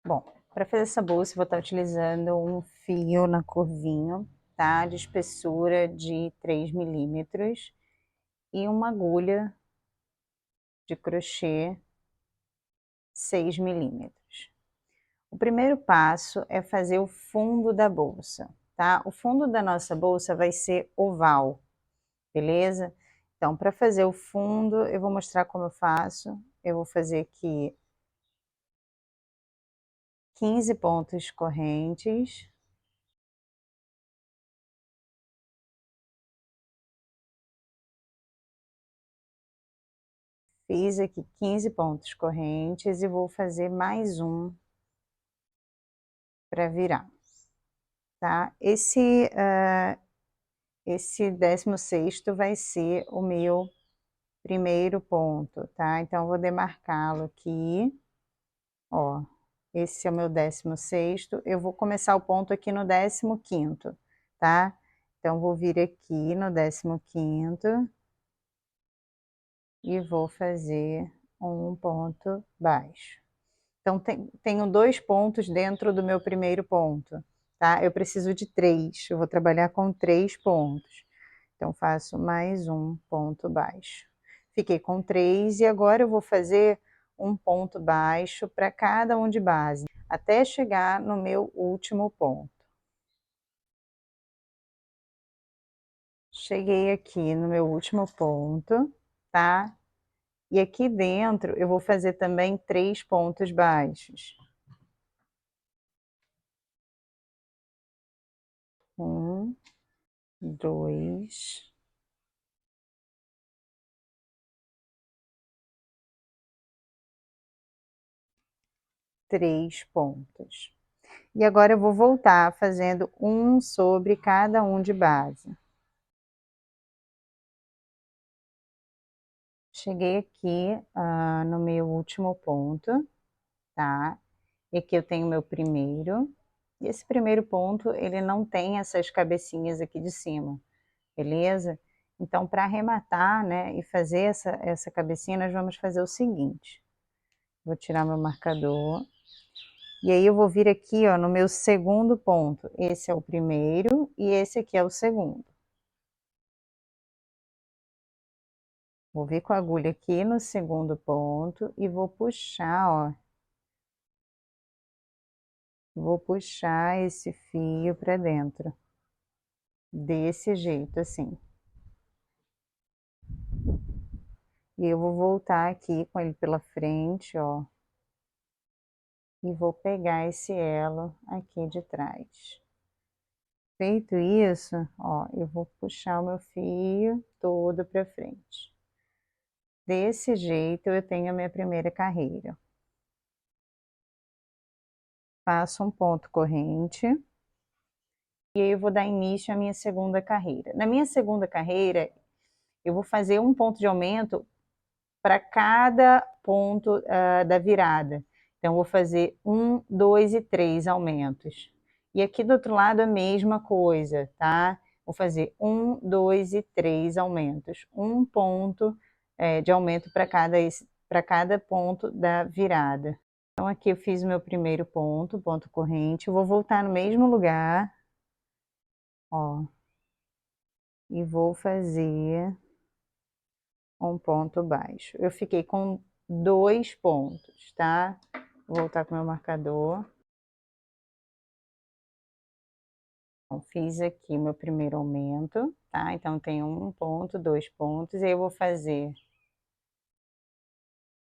Bom, para fazer essa bolsa eu vou estar utilizando um fio na cor vinho, tá? De espessura de 3 milímetros e uma agulha de crochê 6 milímetros. O primeiro passo é fazer o fundo da bolsa, tá? O fundo da nossa bolsa vai ser oval, beleza? Então, para fazer o fundo, eu vou mostrar como eu faço. Eu vou fazer aqui 15 pontos correntes. Fiz aqui 15 pontos correntes e vou fazer mais um para virar, tá? Esse 16º vai ser o meu primeiro ponto, tá? Então, eu vou demarcá-lo aqui, ó. Esse é o meu 16º, eu vou começar o ponto aqui no 15º, tá? Então, vou vir aqui no 15º e vou fazer um ponto baixo. Então, tenho 2 pontos dentro do meu primeiro ponto, tá? Eu preciso de 3, eu vou trabalhar com 3 pontos. Então, faço mais um ponto baixo. Fiquei com 3 e agora eu vou fazer um ponto baixo para cada um de base, até chegar no meu último ponto. Cheguei aqui no meu último ponto, tá? E aqui dentro eu vou fazer também 3 pontos baixos. 1, 2, 3 pontos. E agora eu vou voltar fazendo um sobre cada um de base. Cheguei aqui no meu último ponto, tá? E aqui eu tenho o meu primeiro. E esse primeiro ponto, ele não tem essas cabecinhas aqui de cima, beleza? Então, para arrematar, né, e fazer essa cabecinha, nós vamos fazer o seguinte. Vou tirar meu marcador. E aí eu vou vir aqui, ó, no meu segundo ponto. Esse é o primeiro e esse aqui é o segundo. Vou vir com a agulha aqui no segundo ponto e vou puxar, ó. Vou puxar esse fio para dentro. Desse jeito, assim. E eu vou voltar aqui com ele pela frente, ó. E vou pegar esse elo aqui de trás. Feito isso, ó, eu vou puxar o meu fio todo para frente. Desse jeito eu tenho a minha primeira carreira. Faço um ponto corrente. E aí eu vou dar início à minha segunda carreira. Na minha segunda carreira, eu vou fazer um ponto de aumento para cada ponto da virada. Então, vou fazer 1, 2 e 3 aumentos. E aqui do outro lado a mesma coisa, tá? Vou fazer 1, 2 e 3 aumentos. Um ponto de aumento para cada ponto da virada. Então, aqui eu fiz o meu primeiro ponto, ponto corrente. Eu vou voltar no mesmo lugar, ó, e vou fazer um ponto baixo. Eu fiquei com 2 pontos, tá? Vou voltar com o meu marcador. Então, fiz aqui meu primeiro aumento, tá? Então, tem um ponto, 2 pontos, e aí eu vou fazer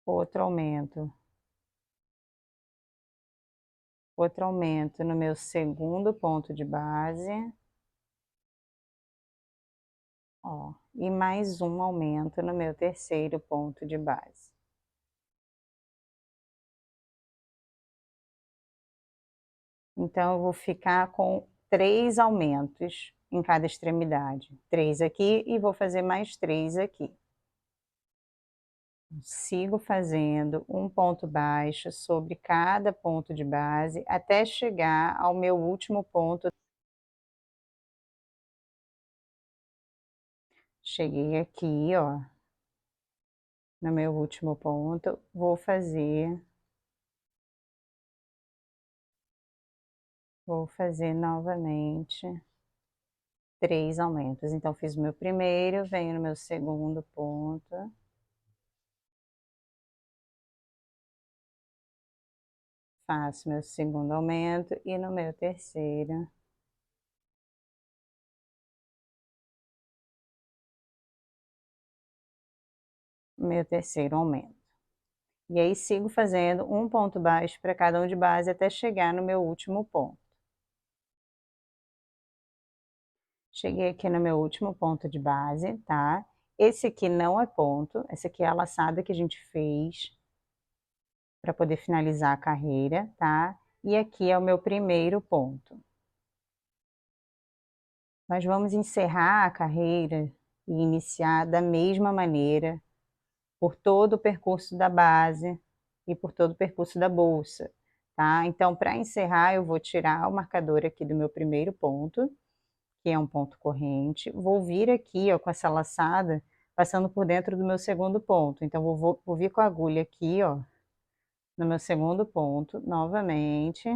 outro aumento. Outro aumento no meu segundo ponto de base. Ó, e mais um aumento no meu terceiro ponto de base. Então, eu vou ficar com 3 aumentos em cada extremidade. 3 aqui e vou fazer mais 3 aqui. Sigo fazendo um ponto baixo sobre cada ponto de base até chegar ao meu último ponto. Cheguei aqui, ó, no meu último ponto, vou fazer Vou fazer novamente 3 aumentos. Então, fiz o meu primeiro, venho no meu segundo ponto. Faço meu segundo aumento e no meu terceiro aumento. E aí sigo fazendo um ponto baixo para cada um de base até chegar no meu último ponto. Cheguei aqui no meu último ponto de base, tá? Esse aqui não é ponto, esse aqui é a laçada que a gente fez para poder finalizar a carreira, tá? E aqui é o meu primeiro ponto. Nós vamos encerrar a carreira e iniciar da mesma maneira por todo o percurso da base e por todo o percurso da bolsa, tá? Então, para encerrar, eu vou tirar o marcador aqui do meu primeiro ponto, que é um ponto corrente, vou vir aqui, ó, com essa laçada, passando por dentro do meu segundo ponto. Então, vou vir com a agulha aqui, ó, no meu segundo ponto, novamente,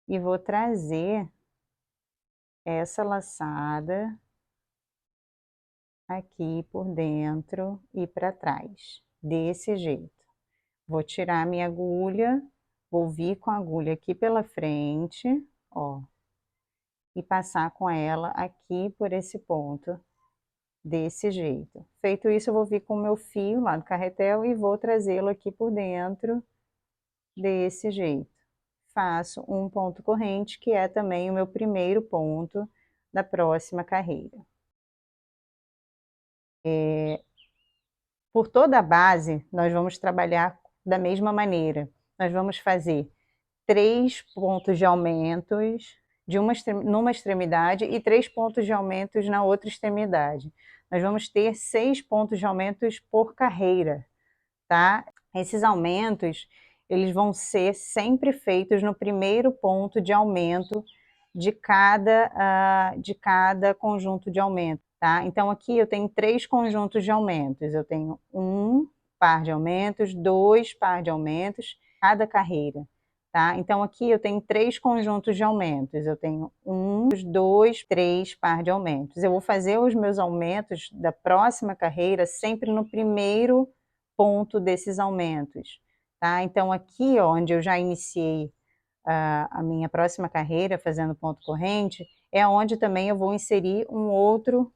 e vou trazer essa laçada aqui por dentro e para trás, desse jeito. Vou tirar a minha agulha, vou vir com a agulha aqui pela frente, ó, e passar com ela aqui por esse ponto, desse jeito. Feito isso, eu vou vir com o meu fio lá do carretel e vou trazê-lo aqui por dentro, desse jeito. Faço um ponto corrente, que é também o meu primeiro ponto da próxima carreira. Por toda a base, nós vamos trabalhar da mesma maneira. Nós vamos fazer 3 pontos de aumentos numa extremidade e 3 pontos de aumentos na outra extremidade. Nós vamos ter 6 pontos de aumentos por carreira, tá? Esses aumentos, eles vão ser sempre feitos no primeiro ponto de aumento de cada conjunto de aumento, tá? Então, aqui eu tenho 3 conjuntos de aumentos. Eu tenho um par de aumentos, 2 par de aumentos, cada carreira, tá? Então, aqui eu tenho 3 conjuntos de aumentos. Eu tenho 1, 2, 3 par de aumentos. Eu vou fazer os meus aumentos da próxima carreira sempre no primeiro ponto desses aumentos, tá? Então, aqui, ó, onde eu já iniciei a minha próxima carreira fazendo ponto corrente, é onde também eu vou inserir um outro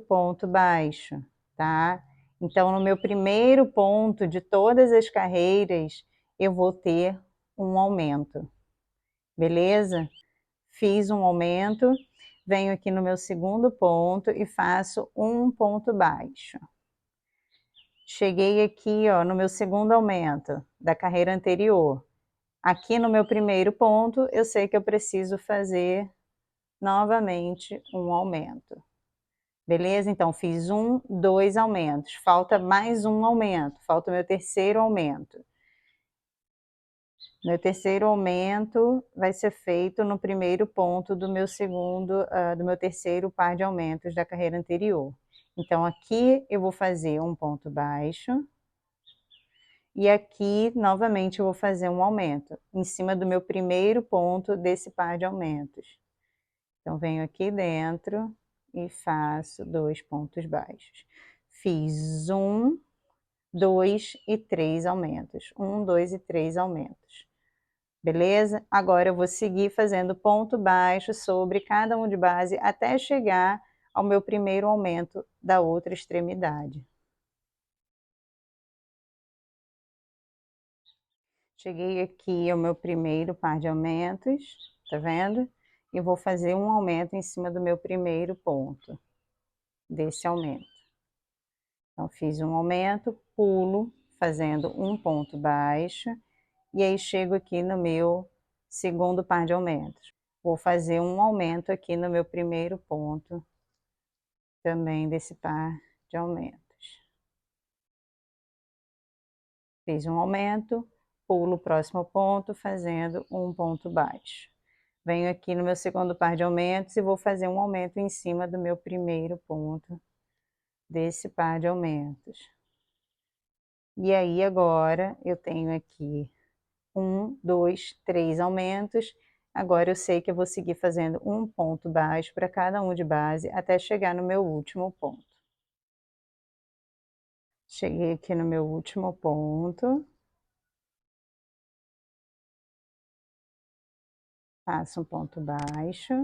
ponto baixo, tá? Então, no meu primeiro ponto de todas as carreiras, eu vou ter um aumento, beleza? Fiz um aumento, venho aqui no meu segundo ponto e faço um ponto baixo. Cheguei aqui, ó, no meu segundo aumento da carreira anterior. Aqui no meu primeiro ponto, eu sei que eu preciso fazer novamente um aumento. Beleza? Então, fiz 1, 2 aumentos. Falta mais um aumento. Falta o meu terceiro aumento. Meu terceiro aumento vai ser feito no primeiro ponto do meu do meu terceiro par de aumentos da carreira anterior. Então, aqui eu vou fazer um ponto baixo. E aqui, novamente, eu vou fazer um aumento, em cima do meu primeiro ponto desse par de aumentos. Então, venho aqui dentro e faço 2 pontos baixos. Fiz 1, 2 e 3 aumentos. 1, 2 e 3 aumentos. Beleza? Agora eu vou seguir fazendo ponto baixo sobre cada um de base até chegar ao meu primeiro aumento da outra extremidade. Cheguei aqui ao meu primeiro par de aumentos, tá vendo? E vou fazer um aumento em cima do meu primeiro ponto desse aumento. Então, fiz um aumento, pulo, fazendo um ponto baixo, e aí chego aqui no meu segundo par de aumentos. Vou fazer um aumento aqui no meu primeiro ponto, também desse par de aumentos. Fiz um aumento, pulo o próximo ponto, fazendo um ponto baixo. Venho aqui no meu segundo par de aumentos e vou fazer um aumento em cima do meu primeiro ponto desse par de aumentos. E aí agora eu tenho aqui Um, dois, três aumentos. Agora eu sei que eu vou seguir fazendo um ponto baixo para cada um de base até chegar no meu último ponto. Cheguei aqui no meu último ponto. Faço um ponto baixo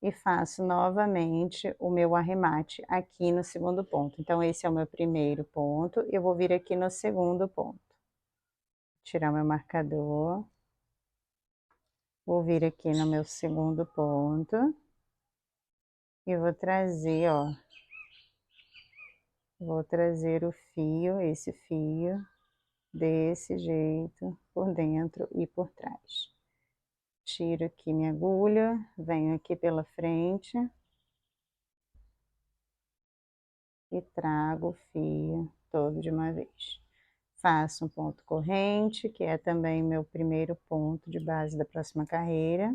e faço novamente o meu arremate aqui no segundo ponto. Então, esse é o meu primeiro ponto, eu vou vir aqui no segundo ponto. Tirar meu marcador. Vou vir aqui no meu segundo ponto e vou trazer, ó. Vou trazer o fio, esse fio, desse jeito, por dentro e por trás. Tiro aqui minha agulha, venho aqui pela frente e trago o fio todo de uma vez. Faço um ponto corrente, que é também meu primeiro ponto de base da próxima carreira.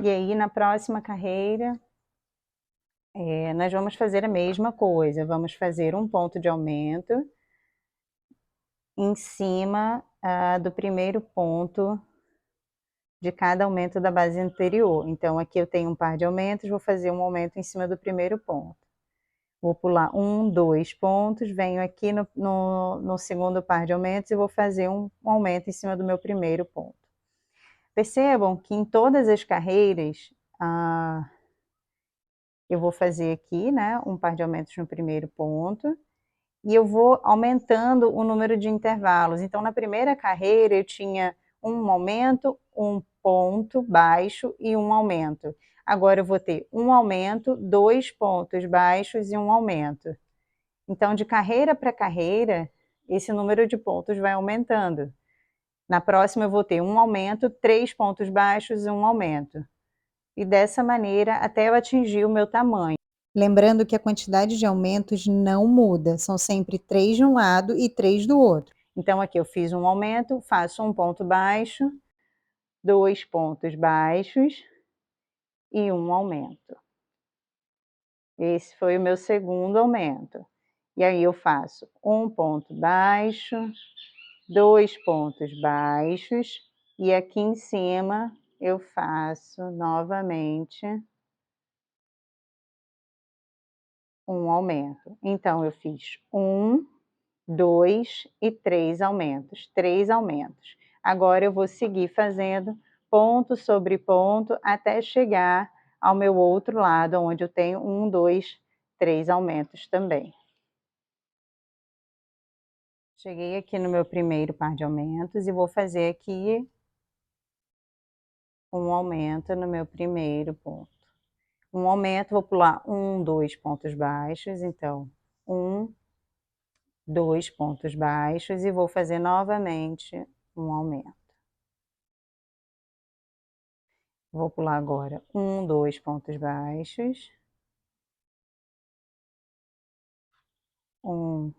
E aí, na próxima carreira, nós vamos fazer a mesma coisa. Vamos fazer um ponto de aumento em cima do primeiro ponto de cada aumento da base anterior. Então, aqui eu tenho um par de aumentos, vou fazer um aumento em cima do primeiro ponto. Vou pular um, dois pontos, venho aqui no segundo par de aumentos e vou fazer um aumento em cima do meu primeiro ponto. Percebam que em todas as carreiras, eu vou fazer aqui, né, um par de aumentos no primeiro ponto, e eu vou aumentando o número de intervalos. Então, na primeira carreira, eu tinha um aumento, um ponto baixo e um aumento. Agora, eu vou ter um aumento, dois pontos baixos e um aumento. Então, de carreira para carreira, esse número de pontos vai aumentando. Na próxima, eu vou ter um aumento, três pontos baixos e um aumento. E dessa maneira, até eu atingir o meu tamanho. Lembrando que a quantidade de aumentos não muda, são sempre 3 de um lado e 3 do outro. Então, aqui eu fiz um aumento, faço um ponto baixo, dois pontos baixos e um aumento. Esse foi o meu segundo aumento. E aí eu faço um ponto baixo, dois pontos baixos, e aqui em cima eu faço novamente um aumento. Então, eu fiz um, dois e três aumentos. Agora eu vou seguir fazendo ponto sobre ponto até chegar ao meu outro lado, onde eu tenho um, dois, três aumentos também. Cheguei aqui no meu primeiro par de aumentos e vou fazer aqui um aumento no meu primeiro ponto. Um aumento, vou pular um, dois pontos baixos, então um, dois pontos baixos e vou fazer novamente um aumento. Vou pular agora um, dois pontos baixos, um,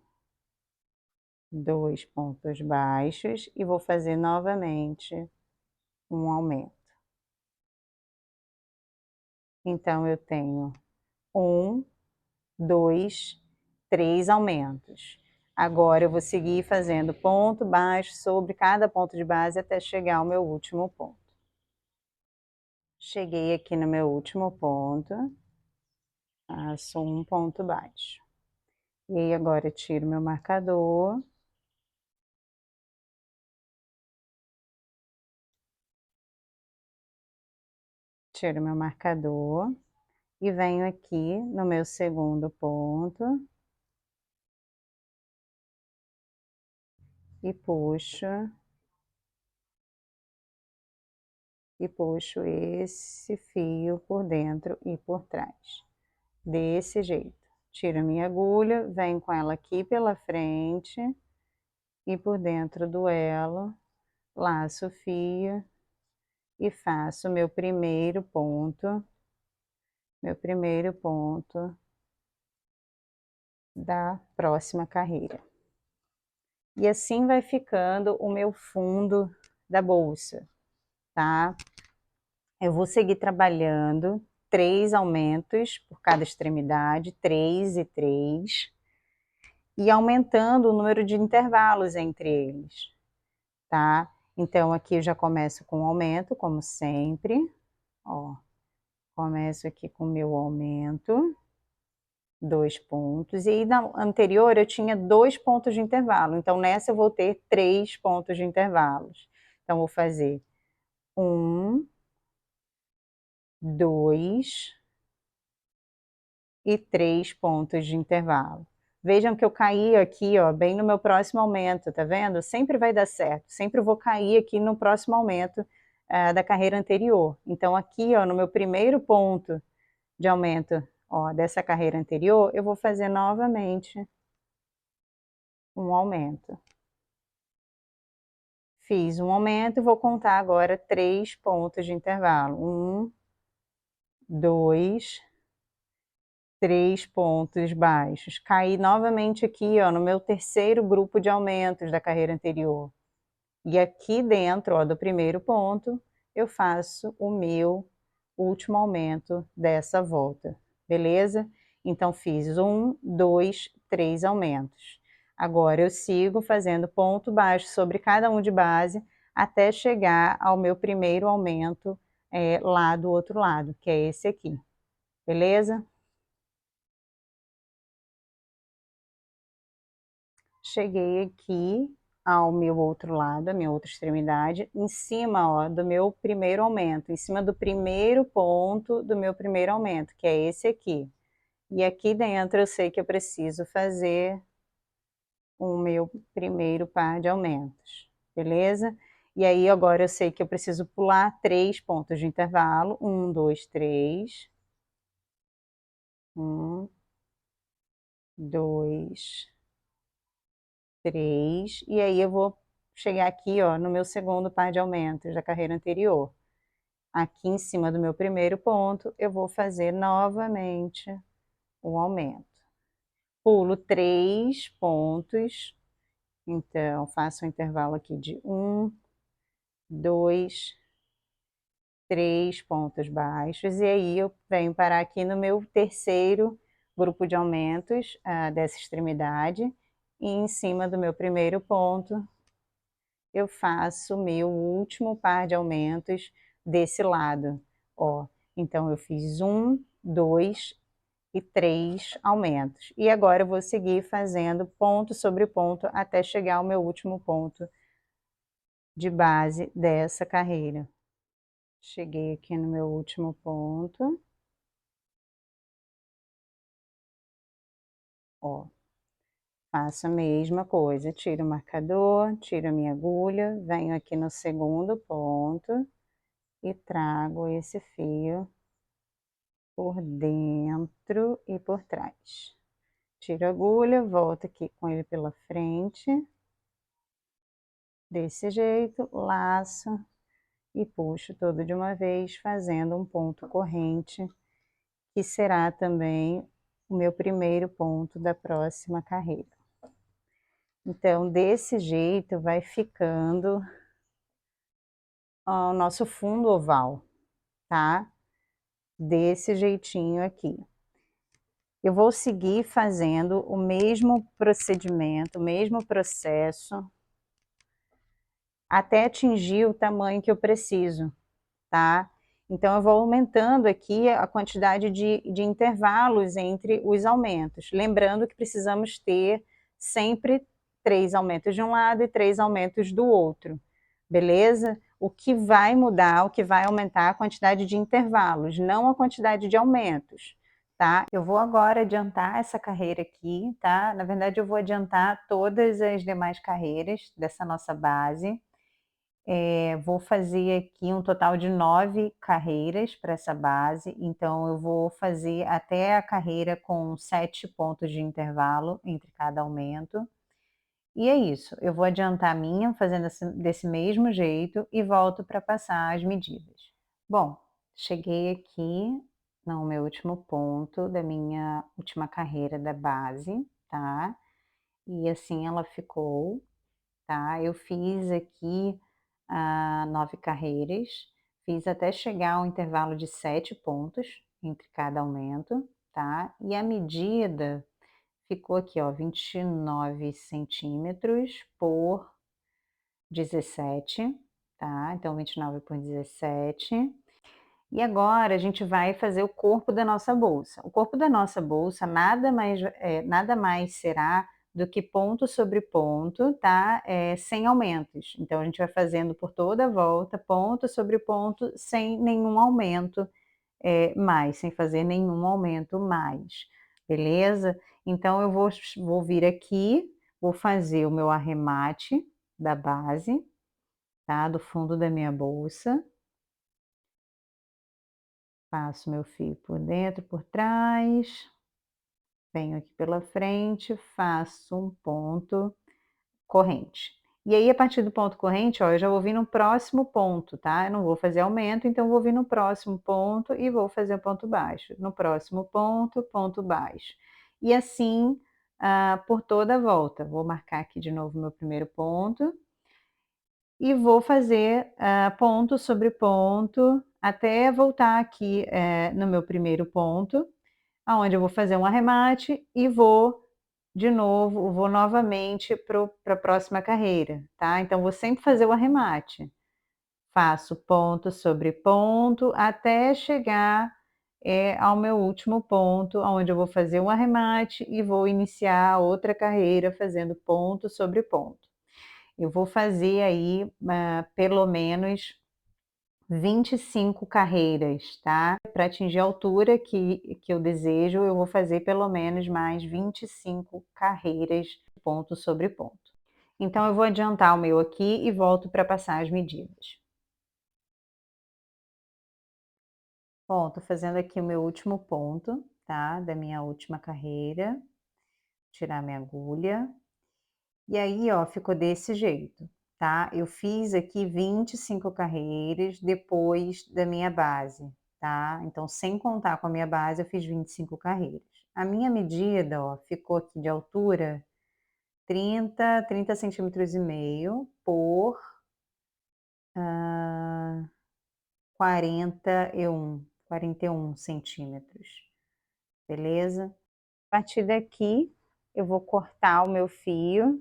dois pontos baixos e vou fazer novamente um aumento. Então, eu tenho um, dois, três aumentos. Agora, eu vou seguir fazendo ponto baixo sobre cada ponto de base até chegar ao meu último ponto. Cheguei aqui no meu último ponto, faço um ponto baixo. E aí, agora eu tiro meu marcador. Tiro meu marcador e venho aqui no meu segundo ponto e puxo esse fio por dentro e por trás, desse jeito. Tiro a minha agulha, venho com ela aqui pela frente e por dentro do elo, laço o fio e faço meu primeiro ponto da próxima carreira. E assim vai ficando o meu fundo da bolsa, tá? Eu vou seguir trabalhando 3 aumentos por cada extremidade, 3 e 3. e aumentando o número de intervalos entre eles, tá? Então, aqui eu já começo com o aumento, como sempre, ó. Começo aqui com o meu aumento, 2 pontos, e aí na anterior eu tinha 2 pontos de intervalo, então nessa eu vou ter 3 pontos de intervalos. Então vou fazer 1, 2 e 3 pontos de intervalo. Vejam que eu caí aqui, ó, bem no meu próximo aumento, tá vendo? Sempre vai dar certo, sempre vou cair aqui no próximo aumento da carreira anterior. Então aqui, ó, no meu primeiro ponto de aumento, ó, dessa carreira anterior, eu vou fazer novamente um aumento. Fiz um aumento, vou contar agora 3 pontos de intervalo. 1, 2, 3 pontos baixos. Caí novamente aqui, ó, no meu terceiro grupo de aumentos da carreira anterior. E aqui dentro, ó, do primeiro ponto, eu faço o meu último aumento dessa volta, beleza? Então, fiz 1, 2, 3 aumentos. Agora, eu sigo fazendo ponto baixo sobre cada um de base, até chegar ao meu primeiro aumento lá do outro lado, que é esse aqui, beleza? Cheguei aqui ao meu outro lado, a minha outra extremidade, em cima, ó, do meu primeiro aumento, em cima do primeiro ponto do meu primeiro aumento, que é esse aqui. E aqui dentro eu sei que eu preciso fazer o meu primeiro par de aumentos, beleza? E aí agora eu sei que eu preciso pular 3 pontos de intervalo, 1, 2, 3, 1, 2, 3, e aí eu vou chegar aqui, ó, no meu segundo par de aumentos da carreira anterior. Aqui em cima do meu primeiro ponto, eu vou fazer novamente o aumento. Pulo 3 pontos, então faço um intervalo aqui de 1, 2, 3 pontos baixos, e aí eu venho parar aqui no meu terceiro grupo de aumentos dessa extremidade, e em cima do meu primeiro ponto, eu faço o meu último par de aumentos desse lado, ó. Então eu fiz 1, 2 e 3 aumentos. E agora eu vou seguir fazendo ponto sobre ponto até chegar ao meu último ponto de base dessa carreira. Cheguei aqui no meu último ponto, ó. Faço a mesma coisa, tiro o marcador, tiro a minha agulha, venho aqui no segundo ponto e trago esse fio por dentro e por trás. Tiro a agulha, volto aqui com ele pela frente, desse jeito, laço e puxo todo de uma vez, fazendo um ponto corrente, que será também o meu primeiro ponto da próxima carreira. Então, desse jeito vai ficando o nosso fundo oval, tá? Desse jeitinho aqui. Eu vou seguir fazendo o mesmo procedimento, o mesmo processo, até atingir o tamanho que eu preciso, tá? Então, eu vou aumentando aqui a quantidade de intervalos entre os aumentos. Lembrando que precisamos ter sempre 3 aumentos de um lado e 3 aumentos do outro, beleza? O que vai mudar, o que vai aumentar a quantidade de intervalos, não a quantidade de aumentos, tá? Eu vou agora adiantar essa carreira aqui, tá? Na verdade, eu vou adiantar todas as demais carreiras dessa nossa base. Vou fazer aqui um total de 9 carreiras para essa base, então eu vou fazer até a carreira com 7 pontos de intervalo entre cada aumento. E é isso, eu vou adiantar a minha fazendo desse mesmo jeito e volto para passar as medidas. Bom, cheguei aqui no meu último ponto da minha última carreira da base, tá? E assim ela ficou, tá? Eu fiz aqui 9 carreiras, fiz até chegar ao intervalo de 7 pontos entre cada aumento, tá? E a medida ficou aqui, ó, 29 centímetros por 17, tá? Então, 29 por 17. E agora a gente vai fazer o corpo da nossa bolsa. O corpo da nossa bolsa nada mais será do que ponto sobre ponto, tá? Sem aumentos. Então a gente vai fazendo por toda a volta, ponto sobre ponto, sem nenhum aumento mais, sem fazer nenhum aumento mais, beleza? Então eu vou vir aqui, vou fazer o meu arremate da base, tá? Do fundo da minha bolsa. Passo meu fio por dentro, por trás, venho aqui pela frente, faço um ponto corrente. E aí, a partir do ponto corrente, ó, eu já vou vir no próximo ponto, tá? Eu não vou fazer aumento, então vou vir no próximo ponto e vou fazer ponto baixo. No próximo ponto, ponto baixo. E assim, por toda a volta. Vou marcar aqui de novo meu primeiro ponto. E vou fazer ponto sobre ponto, até voltar aqui no meu primeiro ponto, aonde eu vou fazer um arremate e vou de novo, vou novamente para a próxima carreira, tá? Então, vou sempre fazer o arremate. Faço ponto sobre ponto até chegar ao meu último ponto, onde eu vou fazer um arremate e vou iniciar outra carreira fazendo ponto sobre ponto. Eu vou fazer aí pelo menos 25 carreiras, tá? Para atingir a altura que eu desejo, eu vou fazer pelo menos mais 25 carreiras, ponto sobre ponto. Então, eu vou adiantar o meu aqui e volto para passar as medidas. Bom, tô fazendo aqui o meu último ponto, tá? Da minha última carreira. Tirar minha agulha. E aí, ó, ficou desse jeito, tá? Eu fiz aqui 25 carreiras depois da minha base, tá? Então, sem contar com a minha base, eu fiz 25 carreiras. A minha medida, ó, ficou aqui de altura 30 centímetros e meio por 41 centímetros, beleza? A partir daqui, eu vou cortar o meu fio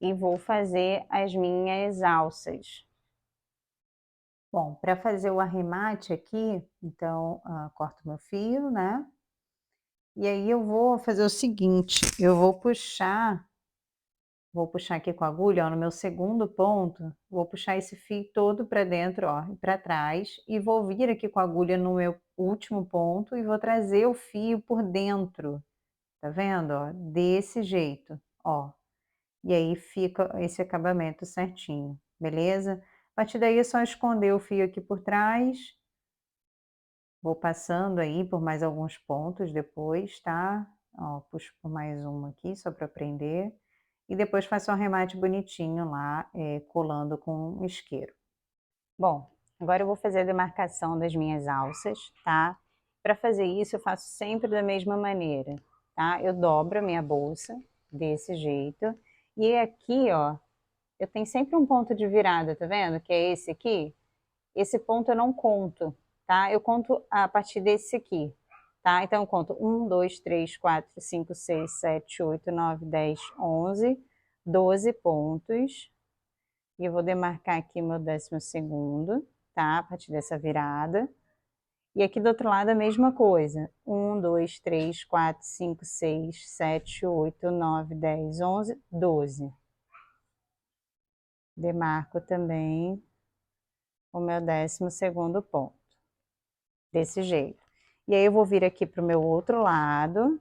e vou fazer as minhas alças. Bom, para fazer o arremate aqui, então, corto meu fio, né? E aí eu vou fazer o seguinte, eu vou puxar aqui com a agulha, ó, no meu segundo ponto, vou puxar esse fio todo para dentro, ó, e para trás, e vou vir aqui com a agulha no meu último ponto e vou trazer o fio por dentro, tá vendo, ó? Desse jeito, ó. E aí fica esse acabamento certinho, beleza? A partir daí é só esconder o fio aqui por trás. Vou passando aí por mais alguns pontos depois, tá? Ó, puxo por mais uma aqui, só para prender. E depois faço um arremate bonitinho lá, colando com um isqueiro. Bom, agora eu vou fazer a demarcação das minhas alças, tá? Para fazer isso, eu faço sempre da mesma maneira, tá? Eu dobro a minha bolsa desse jeito. E aqui, ó, eu tenho sempre um ponto de virada, tá vendo? Que é esse aqui. Esse ponto eu não conto, tá? Eu conto a partir desse aqui, tá? Então eu conto 1, 2, 3, 4, 5, 6, 7, 8, 9, 10, 11, 12 pontos. E eu vou demarcar aqui meu 12º, tá? A partir dessa virada. E aqui do outro lado a mesma coisa. 1, 2, 3, 4, 5, 6, 7, 8, 9, 10, 11, 12. Demarco também o meu 12º ponto. Desse jeito. E aí eu vou vir aqui para o meu outro lado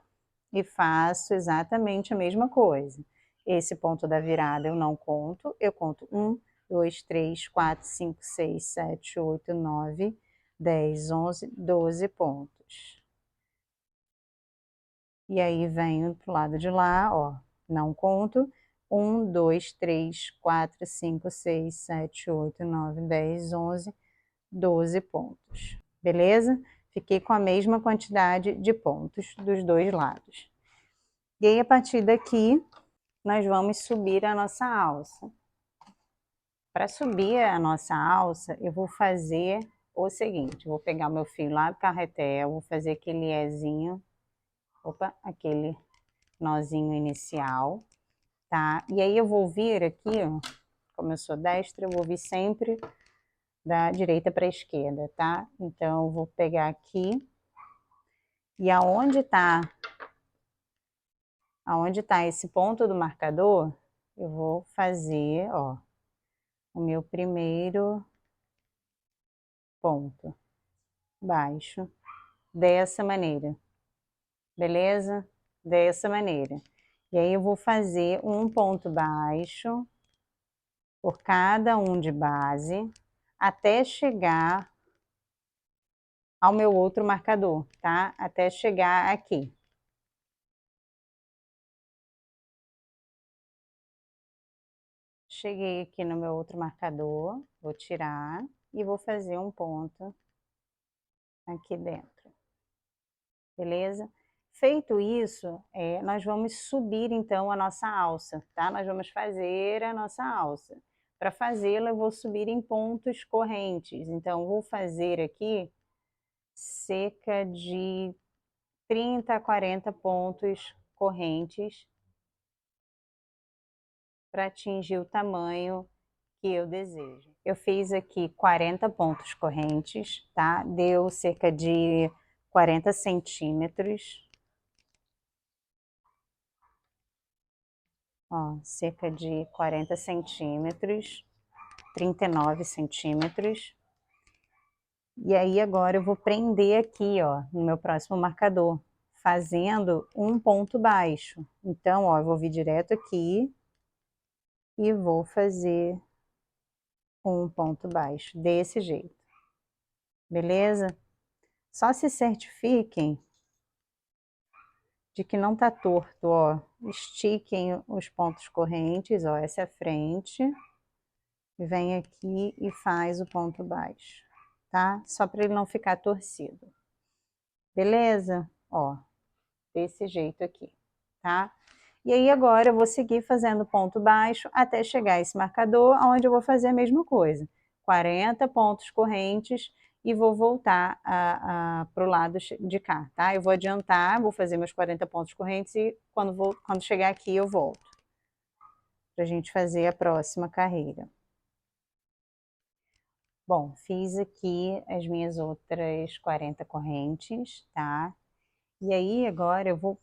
e faço exatamente a mesma coisa. Esse ponto da virada eu não conto, eu conto 1, 2, 3, 4, 5, 6, 7, 8, 9, 10, 11, 12 pontos. E aí venho pro lado de lá, ó, não conto. 1, 2, 3, 4, 5, 6, 7, 8, 9, 10, 11, 12 pontos. Beleza? Fiquei com a mesma quantidade de pontos dos dois lados. E aí, a partir daqui, nós vamos subir a nossa alça. Para subir a nossa alça, eu vou fazer o seguinte, vou pegar meu fio lá do carretel, vou fazer aquele Ezinho, aquele nozinho inicial, tá? E aí eu vou vir aqui, ó, como eu sou destra, eu vou vir sempre da direita para a esquerda, tá? Então, eu vou pegar aqui e aonde tá esse ponto do marcador, eu vou fazer, ó, o meu primeiro ponto baixo dessa maneira, beleza? Dessa maneira. E aí eu vou fazer um ponto baixo por cada um de base até chegar ao meu outro marcador, tá? Até chegar aqui. Cheguei aqui no meu outro marcador, vou tirar e vou fazer um ponto aqui dentro, beleza? Feito isso, nós vamos subir então a nossa alça, tá? Nós vamos fazer a nossa alça. Para fazê-la, eu vou subir em pontos correntes. Então, vou fazer aqui cerca de 30 a 40 pontos correntes para atingir o tamanho que eu desejo. Eu fiz aqui 40 pontos correntes, tá? Deu cerca de 40 centímetros. Ó, cerca de 40 centímetros, 39 centímetros. E aí agora eu vou prender aqui, ó, no meu próximo marcador, fazendo um ponto baixo. Então, ó, eu vou vir direto aqui e vou fazer um ponto baixo, desse jeito. Beleza? Só se certifiquem de que não tá torto, ó. Estiquem os pontos correntes, ó, essa é a frente. E vem aqui e faz o ponto baixo, tá? Só para ele não ficar torcido. Beleza? Ó, desse jeito aqui, tá? E aí agora eu vou seguir fazendo ponto baixo até chegar a esse marcador, onde eu vou fazer a mesma coisa. 40 pontos correntes e vou voltar para o lado de cá, tá? Eu vou adiantar, vou fazer meus 40 pontos correntes e quando chegar aqui eu volto. Para a gente fazer a próxima carreira. Bom, fiz aqui as minhas outras 40 correntes, tá? E aí agora eu vou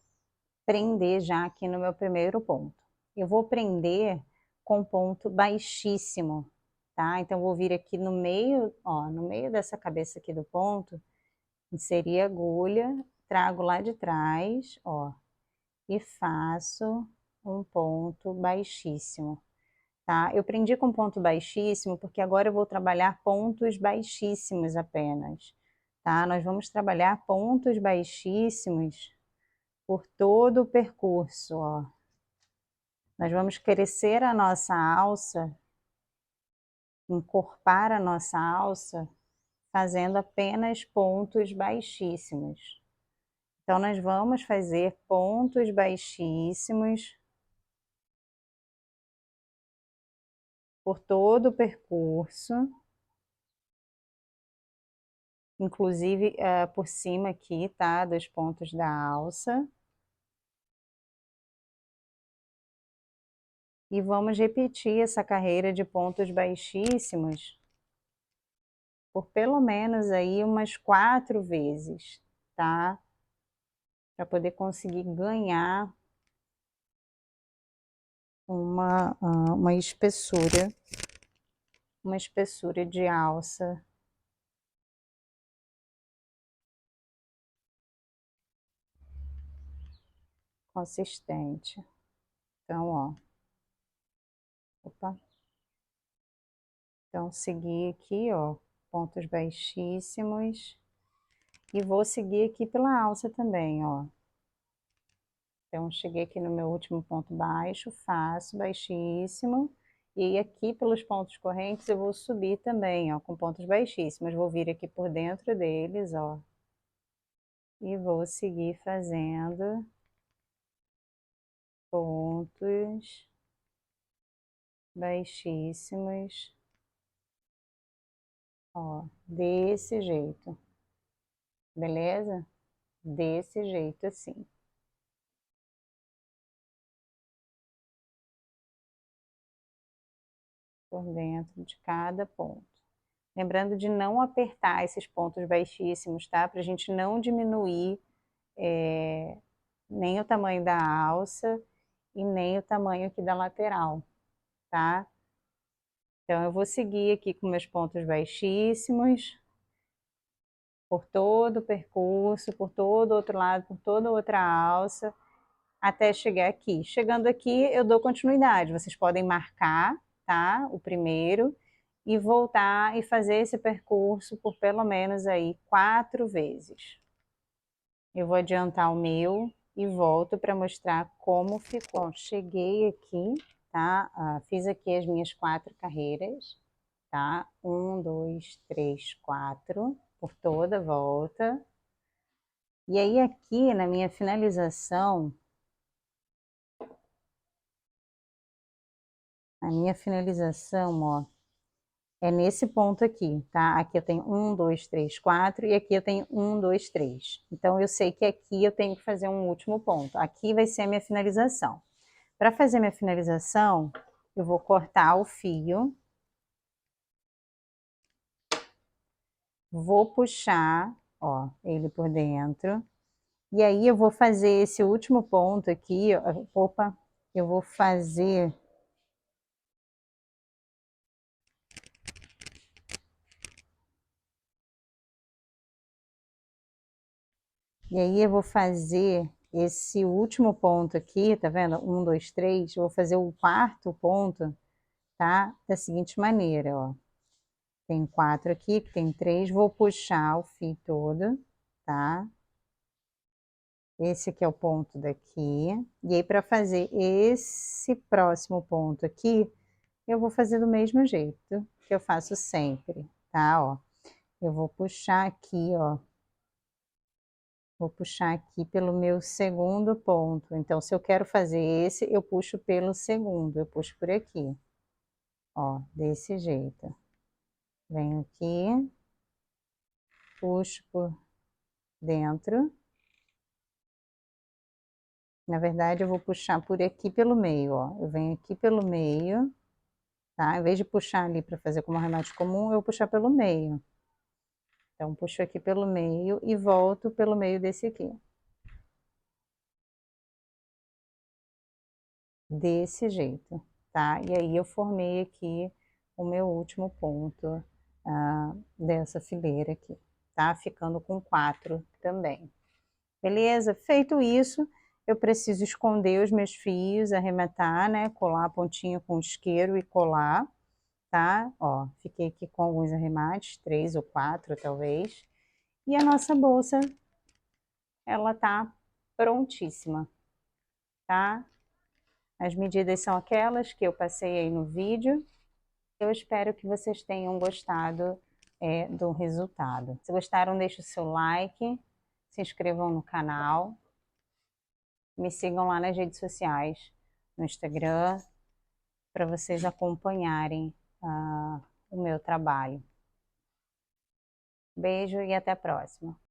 prender já aqui no meu primeiro ponto. Eu vou prender com ponto baixíssimo, tá? Então, vou vir aqui no meio, ó, no meio dessa cabeça aqui do ponto, inserir a agulha, trago lá de trás, ó, e faço um ponto baixíssimo, tá? Eu prendi com ponto baixíssimo porque agora eu vou trabalhar pontos baixíssimos apenas, tá? Nós vamos trabalhar pontos baixíssimos por todo o percurso, ó. Nós vamos crescer a nossa alça, encorpar a nossa alça, fazendo apenas pontos baixíssimos. Então, nós vamos fazer pontos baixíssimos por todo o percurso, inclusive por cima aqui, tá? Dos pontos da alça. E vamos repetir essa carreira de pontos baixíssimos por pelo menos aí umas 4 vezes, tá? Para poder conseguir ganhar uma espessura de alça consistente. Então, ó, opa. Então, seguir aqui, ó, pontos baixíssimos. E vou seguir aqui pela alça também, ó. Então, cheguei aqui no meu último ponto baixo, faço baixíssimo. E aqui pelos pontos correntes eu vou subir também, ó, com pontos baixíssimos. Vou vir aqui por dentro deles, ó. E vou seguir fazendo pontos baixíssimos, ó, desse jeito, beleza? Desse jeito assim. por dentro de cada ponto. Lembrando de não apertar esses pontos baixíssimos, tá? Para a gente não diminuir nem o tamanho da alça e nem o tamanho aqui da lateral, tá? Então, eu vou seguir aqui com meus pontos baixíssimos, por todo o percurso, por todo o outro lado, por toda a outra alça, até chegar aqui. Chegando aqui, eu dou continuidade. Vocês podem marcar, tá? O primeiro, e voltar e fazer esse percurso por pelo menos aí 4 vezes. Eu vou adiantar o meu e volto para mostrar como ficou. Bom, cheguei aqui, tá? Fiz aqui as minhas 4 carreiras, tá? 1, 2, 3, 4, por toda a volta. E aí aqui na minha finalização, ó, é nesse ponto aqui, tá? Aqui eu tenho 1, 2, 3, 4 e aqui eu tenho 1, 2, 3. Então eu sei que aqui eu tenho que fazer um último ponto. Aqui vai ser a minha finalização. Para fazer minha finalização, eu vou cortar o fio, vou puxar, ó, ele por dentro. E aí eu vou fazer esse último ponto aqui, opa, eu vou fazer e aí eu vou fazer esse último ponto aqui, tá vendo? 1, 2, 3, eu vou fazer o quarto ponto, tá? Da seguinte maneira, ó. Tem 4 aqui, tem 3, vou puxar o fio todo, tá? Esse aqui é o ponto daqui. E aí, para fazer esse próximo ponto aqui, eu vou fazer do mesmo jeito que eu faço sempre, tá? Ó, eu vou puxar aqui, ó. Vou puxar aqui pelo meu segundo ponto. Então, se eu quero fazer esse, eu puxo pelo segundo. Eu puxo por aqui. Ó, desse jeito. Venho aqui, puxo por dentro. Na verdade, eu vou puxar por aqui pelo meio, ó. Eu venho aqui pelo meio, tá? Em vez de puxar ali para fazer como arremate comum, eu vou puxar pelo meio. Então, puxo aqui pelo meio e volto pelo meio desse aqui. Desse jeito, tá? E aí eu formei aqui o meu último ponto dessa fileira aqui, tá? Ficando com 4 também. Beleza? Feito isso, eu preciso esconder os meus fios, arrematar, né? Colar a pontinha com isqueiro e colar, tá? Ó, fiquei aqui com alguns arremates, 3 ou 4 talvez. E a nossa bolsa, ela tá prontíssima, tá? As medidas são aquelas que eu passei aí no vídeo. Eu espero que vocês tenham gostado do resultado. Se gostaram, deixe o seu like, se inscrevam no canal, me sigam lá nas redes sociais, no Instagram, para vocês acompanharem o meu trabalho. Beijo e até a próxima.